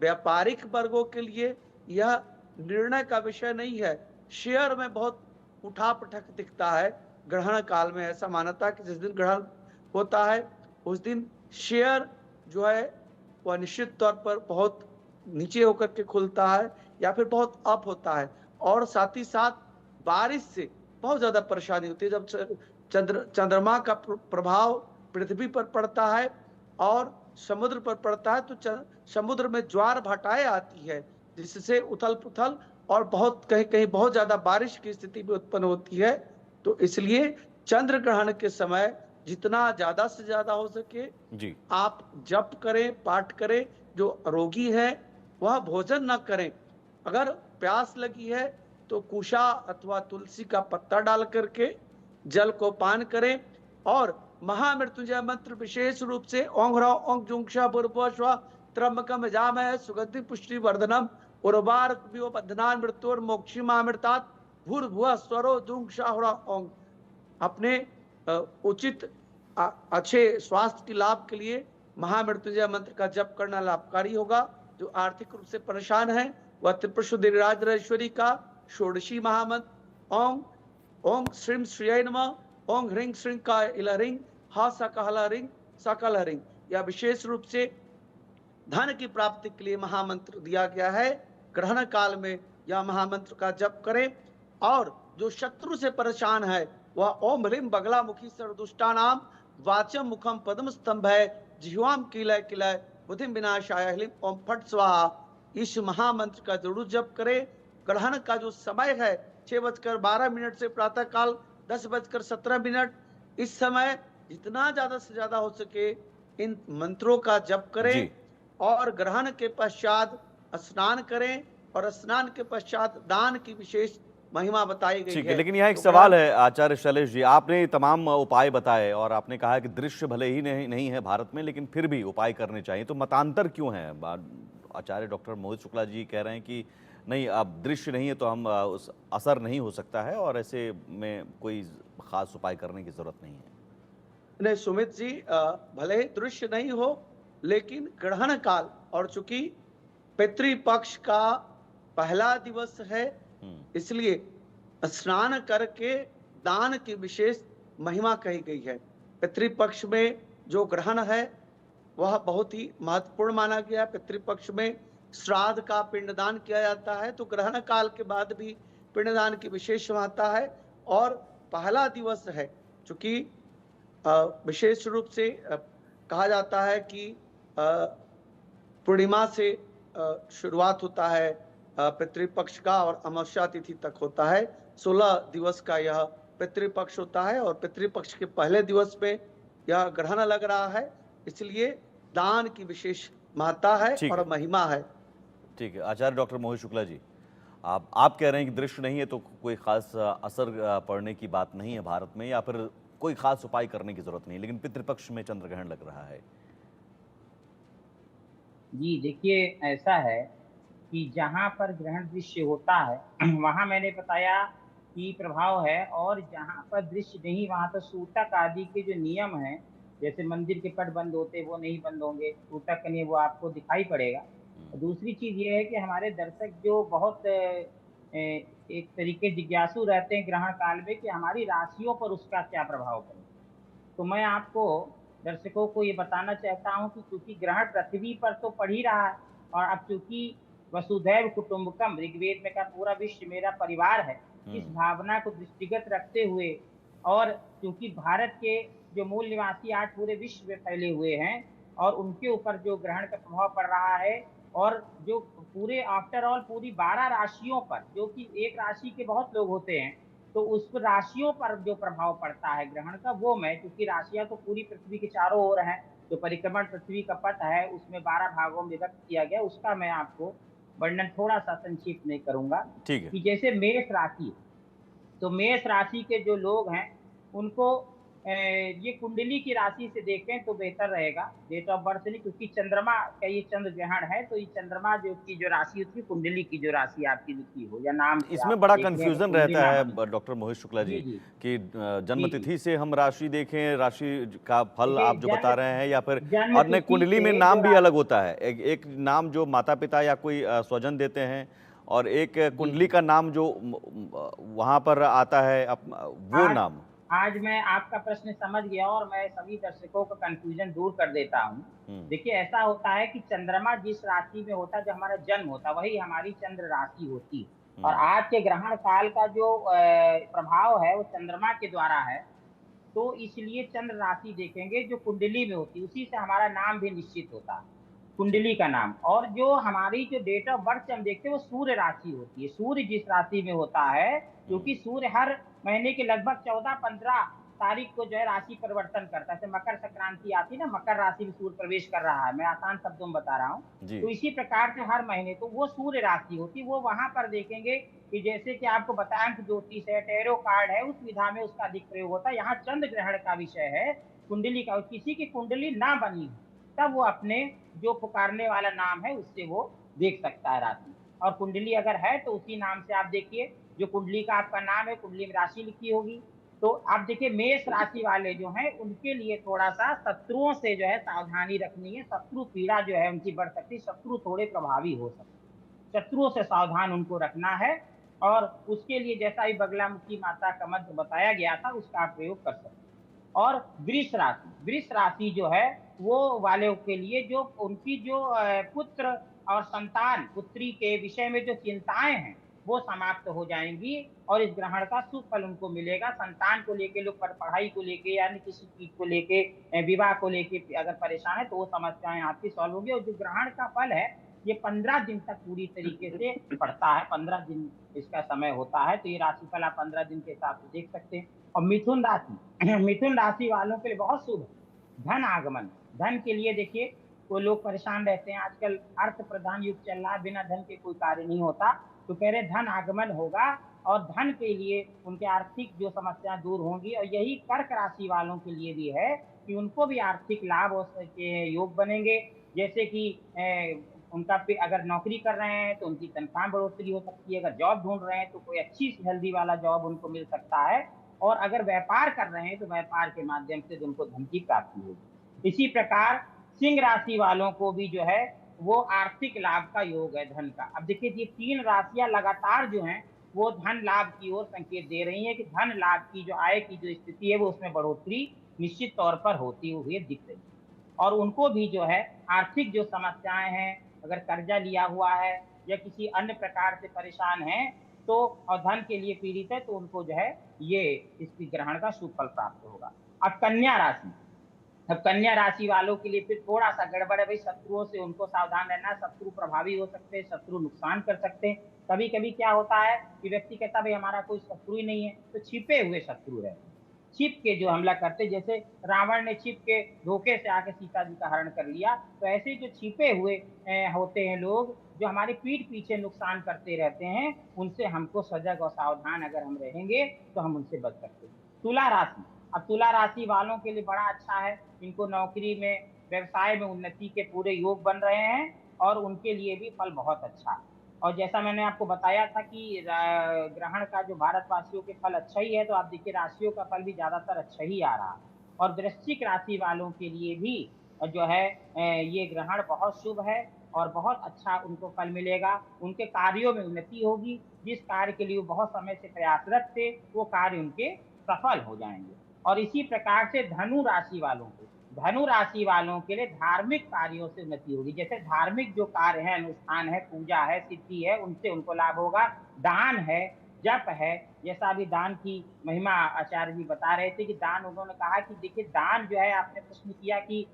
व्यापारिक वर्गों के लिए यह निर्णय का विषय नहीं है। शेयर में बहुत उठा-पटक दिखता है ग्रहण काल में। ऐसा मान्यता है कि जिस दिन ग्रहण होता है, उस दिन शेयर जो है वह निश्चित तौर पर बहुत नीचे होकर के खुलता है या फिर बहुत अप होता है, और साथ ही साथ बारिश से बहुत ज़्यादा परेशानी होती है। जब चंद्रमा का प्रभाव पृथ्वी पर पड़ता है और समुद्र पर पड़ता है, तो समुद्र में ज्वार-भाटाएँ आती है, जिससे उथल-पुथल और बहुत कहीं-कहीं बहुत ज़्यादा बारिश की स्थिति भी उत्पन्न होती है। तो इसलिए चंद्र ग्रहण के समय जितना ज़्यादा से ज़्यादा हो सके जी। आप जप करें, पाठ करें। जो रोगी है वह भोजन ना करें। अगर प्यास लगी है तो कुशा अथवा तुलसी का पत्ता डाल करके जल को पान करें, और महामृत्युंजय मंत्र विशेष रूप से ओंग ह्रौं ओंग जुं क्षः भूर्भुवः स्वः त्र्यंबकम यजामहे सुगंधि पुष्टि वर्धनम उर्वारुकमिव बध्नान् मृत्योर्मोक्षीमामृतात् भूर्भुवः स्वरो जुं क्षः ह्रौं ओंग। अपने उचित अच्छे स्वास्थ्य के लाभ के लिए महामृत्युंजय मंत्र का जप करना लाभकारी होगा। जो आर्थिक रूप से परेशान है वह त्रिपुर सुंदरीराजराजेश्वरी का षोडशी महामंत्र ओम ओम श्रीम श्रीय नमः ओम ह्रीं श्रीं का इलहरिंग हा सकहलरिंग सकलहरिंग, यह विशेष रूप से धन की प्राप्ति के लिए महामंत्र दिया गया है। ग्रहण काल में यह महामंत्र का जप करें, और जो शत्रु से परेशान है वह ओम ह्रीं बगलामुखी सर्वदुष्टानाम वाचम मुखम पद्म स्तंभ है जिह्वाम किलय किलय बुद्धिम विनाशाय ह्रीं ओम फट स्वाहा, इस महामंत्र का जरूर जप करें। ग्रहण का जो समय है 6:12 से प्रातः काल 10:17, इस समय जितना ज्यादा से ज्यादा हो सके इन मंत्रों का जप करें, जी। और ग्रहण के पश्चात स्नान करें, और स्नान के पश्चात दान की विशेष महिमा बताई गई ठीक है, है। लेकिन यहाँ एक तो सवाल ग्रहण है आचार्य शैलेश जी, आपने तमाम उपाय बताए और आपने कहा कि दृश्य भले ही नहीं है भारत में, लेकिन फिर भी उपाय करने चाहिए, तो मतांतर क्यों है? आचार्य डॉक्टर मोहित शुक्ला जी कह रहे हैं कि नहीं, अब दृश्य नहीं है तो हम उस असर नहीं हो सकता है और ऐसे में कोई खास उपाय करने की जरूरत नहीं है। नहीं सुमित जी, भले ही दृश्य नहीं हो, लेकिन ग्रहण काल और चूंकि पितृपक्ष का पहला दिवस है, हम्म। इसलिए स्नान करके दान की विशेष महिमा कही गई है। पितृपक्ष में जो ग्रहण है वह बहुत ही महत्वपूर्ण माना गया। पितृपक्ष में श्राद्ध का पिंडदान किया जाता है, तो ग्रहण काल के बाद भी पिंडदान की विशेष महत्ता है। और पहला दिवस है, चूंकि विशेष रूप से कहा जाता है कि पूर्णिमा से शुरुआत होता है पितृपक्ष का, और अमावस्या तिथि तक होता है। 16 दिवस का यह पितृपक्ष होता है, और पितृपक्ष के पहले दिवस पे यह ग्रहण लग रहा है, इसलिए दान की विशेष महत्ता है ठीक है। और महिमा है। ठीक है, आचार्य डॉक्टर मोहित शुक्ला जी, आप कह रहे हैं कि दृश्य नहीं है तो कोई खास असर पड़ने की बात नहीं है भारत में, या फिर कोई खास उपाय करने की जरूरत नहीं, लेकिन पितृपक्ष में चंद्र ग्रहण लग रहा है। जी देखिए, ऐसा है कि जहाँ पर ग्रहण दृश्य होता है वहाँ मैंने बताया कि प्रभाव है, और जहाँ पर दृश्य नहीं वहाँ तो सूतक आदि के जो नियम हैं, जैसे मंदिर के पट बंद होते वो नहीं बंद होंगे, सूतक नहीं वो आपको दिखाई पड़ेगा। और दूसरी चीज ये है कि हमारे दर्शक जो बहुत एक तरीके जिज्ञासु रहते हैं ग्रहण काल में कि हमारी राशियों पर उसका क्या प्रभाव पड़ेगा। तो मैं आपको दर्शकों को ये बताना चाहता हूँ कि चूंकि ग्रहण पृथ्वी पर तो पड़ ही रहा है, और अब चूंकि वसुधैव कुटुंबकम ऋग्वेद में का पूरा विश्व मेरा परिवार है, इस हम्म। भावना को दृष्टिगत रखते हुए, और क्योंकि भारत के जो मूल निवासी आज पूरे विश्व में फैले हुए हैं और उनके ऊपर जो ग्रहण का प्रभाव पड़ रहा है, और जो पूरे आफ्टर ऑल पूरी 12 राशियों पर, जो कि एक राशि के बहुत लोग होते हैं, तो उस पर राशियों पर जो प्रभाव पड़ता है ग्रहण का, वो मैं, क्योंकि राशियां तो पूरी पृथ्वी के चारों ओर हैं, जो परिक्रमण पृथ्वी का पथ है उसमें 12 भागों में विभक्त किया गया, उसका मैं आपको वर्णन थोड़ा सा संक्षिप्त में करूंगा। ठीक है। कि जैसे मेष राशि, तो मेष राशि के जो लोग हैं उनको ये कुंडली की राशि से देखें तो बेहतर रहेगा, डेट ऑफ बर्थ से नहीं, क्योंकि चंद्रमा का ये चंद्र ग्रहण है, तो ये चंद्रमा जो की जो राशि होती है, कुंडली की जो राशि आपकी लिखी हो या नाम से इसमें आप बड़ा देख रहे हैं तो कंफ्यूजन कुंडली रहता नाम है बनी। डॉक्टर मोहित शुक्ला जी जी, जी। कि जन्म जी, जी। तिथि से हम राशि देखें, राशि का फल देखिए आप जो बता रहे हैं, या फिर जन्म और नहीं, तिथि कुंडली में से जो नाम भी रा अलग होता है, एक नाम जो माता पिता या कोई स्वजन देते हैं, और एक जी, कुंडली जी। का नाम जो वहां पर आता है वो आज नाम। आज मैं आपका प्रश्न समझ गया और मैं सभी दर्शकों का कन्फ्यूज़न दूर कर देता हूँ। हम्म। देखिए ऐसा होता है कि चंद्रमा जिस राशि में होता है, जब हमारा जन्म होता है, वही हमारी चंद्र राशि होती है। और हम्म। आज के ग्रहण काल का जो प्रभाव है, वो चंद्रमा के द्वारा है। तो इसलिए चंद्र राशि देखेंगे जो कुंडली में होती है, उसी से हमारा नाम भी निश्चित होता है, ठीक। कुंडली का नाम। और जो हमारी जो डेट ऑफ बर्थ से हम देखते हैं वो सूर्य राशि होती है। सूर्य जिस राशि में होता है, हम्म। क्योंकि सूर्य हर महीने के लगभग 14-15 तारीख को जो है राशि परिवर्तन करता है। जैसे मकर संक्रांति आती है ना, मकर राशि में सूर्य प्रवेश कर रहा है, मैं आसान शब्दों में बता रहा हूँ। जी। तो इसी प्रकार से हर महीने तो वो सूर्य राशि होती है, वो वहां पर देखेंगे कि जैसे कि आपको बताया अंक ज्योतिष है, टैरो कार्ड है, उस विधा में उसका अधिक प्रयोग होता है। यहाँ चंद्र ग्रहण का विषय है, कुंडली का। किसी की कुंडली ना बनी हो, तब वो अपने जो पुकारने वाला नाम है उससे वो देख सकता है राशि। और कुंडली अगर है तो उसी नाम से आप देखिए, जो कुंडली का आपका नाम है, कुंडली में राशि लिखी होगी। तो आप देखिए मेष राशि वाले जो हैं, उनके लिए थोड़ा-सा शत्रुओं से जो है सावधानी रखनी है। शत्रु पीड़ा जो है उनकी बढ़ सकती है, शत्रु थोड़े प्रभावी हो सकते हैं। शत्रुओं से सावधान उनको रखना है, और उसके लिए जैसा ही बगलामुखी माता का मंत्र बताया गया था, उसका आप प्रयोग कर सकते हैं। और वृष राशि जो है, वो वालों के लिए जो उनकी जो पुत्र और संतान, पुत्री के विषय में जो चिंताएँ हैं, वो समाप्त हो जाएँगी और इस ग्रहण का शुभ फल उनको मिलेगा। संतान को लेके लोग पढ़ाई को लेके या अन्य किसी चीज़ को लेके विवाह को लेके अगर परेशान है, तो वो समस्याएँ आपकी सॉल्व होंगी। और जो ग्रहण का फल है, ये 15 दिन तक पूरी तरीके से पड़ता है, 15 दिन इसका समय होता है, तो ये राशिफल आप 15 दिन के हिसाब से देख सकते हैं। और मिथुन राशि मिथुन राशि वालों के लिए बहुत शुभ है। धन आगमन, धन के लिए देखिए, कोई लोग परेशान रहते हैं, आजकल अर्थ प्रधान युग चल रहा है, बिना धन के कोई कार्य नहीं होता। तो कह रहे धन आगमन होगा, और धन के लिए उनके आर्थिक जो समस्याएँ दूर होंगी। और यही कर्क राशि वालों के लिए भी है कि उनको भी आर्थिक लाभ हो के योग बनेंगे। जैसे कि उनका पे अगर नौकरी कर रहे हैं तो उनकी तनख्वाह में बढ़ोतरी हो सकती है, अगर जॉब ढूँढ रहे हैं तो कोई अच्छी सैलरी वाला जॉब उनको मिल सकता है। और अगर व्यापार कर रहे हैं तो व्यापार के माध्यम से उनको धन की प्राप्ति होगी। इसी प्रकार सिंह राशि वालों को भी जो है वो आर्थिक लाभ का योग है धन का। अब देखिए ये 3 राशियाँ लगातार जो हैं वो धन लाभ की ओर संकेत दे रही हैं कि धन लाभ की जो आय की जो स्थिति है वो उसमें बढ़ोतरी निश्चित तौर पर होती हुई दिख रही है। और उनको भी जो है आर्थिक जो समस्याएँ हैं, अगर कर्जा लिया हुआ है या किसी अन्य प्रकार से परेशान हैं, तो और धन के लिए पीड़ित है, तो उनको जो है ये इस ग्रहण का शुभ फल प्राप्त होगा। अब कन्या राशि, अब कन्या राशि वालों के लिए फिर थोड़ा-सा गड़बड़ है, भई शत्रुओं से उनको सावधान रहना है, शत्रु प्रभावी हो सकते हैं, शत्रु नुकसान कर सकते हैं। कभी-कभी क्या होता है कि व्यक्ति कहता है भई हमारा कोई शत्रु ही नहीं है, तो छिपे हुए शत्रु रहते हैं। छिप के जो हमला करते हैं, जैसे रावण ने छिप के धोखे से आके सीता जी का हरण कर लिया, तो ऐसे ही जो छिपे हुए होते हैं लोग, जो हमारी पीठ पीछे नुकसान करते रहते हैं, उनसे हमको सजग और सावधान अगर हम रहेंगे, तो हम उनसे बच सकते हैं। तुला राशि, अब तुला राशि वालों के लिए बड़ा अच्छा है, इनको नौकरी में, व्यवसाय में उन्नति के पूरे योग बन रहे हैं, और उनके लिए भी फल बहुत अच्छा है। और जैसा मैंने आपको बताया था कि ग्रहण का जो भारतवासियों के फल अच्छा ही है, तो आप देखिए राशियों का फल भी ज़्यादातर अच्छा ही आ रहा है। और वृश्चिक राशि वालों के लिए भी जो है ये ग्रहण बहुत शुभ है, और बहुत अच्छा उनको फल मिलेगा। उनके कार्यों में उन्नति होगी, जिस कार्य के लिए वो बहुत समय से प्रयासरत थे, वो कार्य उनके सफल हो जाएँगे। और इसी प्रकार से धनु राशि वालों के लिए धार्मिक कार्यों से उन्नति होगी। जैसे धार्मिक जो कार्य है, अनुष्ठान है, पूजा है, सिद्धि है, उनसे उनको लाभ होगा। दान है, जप है, जैसा अभी दान की महिमा आचार्य जी बता रहे थे कि दान, उन्होंने कहा कि देखिए दान जो है, आपने प्रश्न किया कि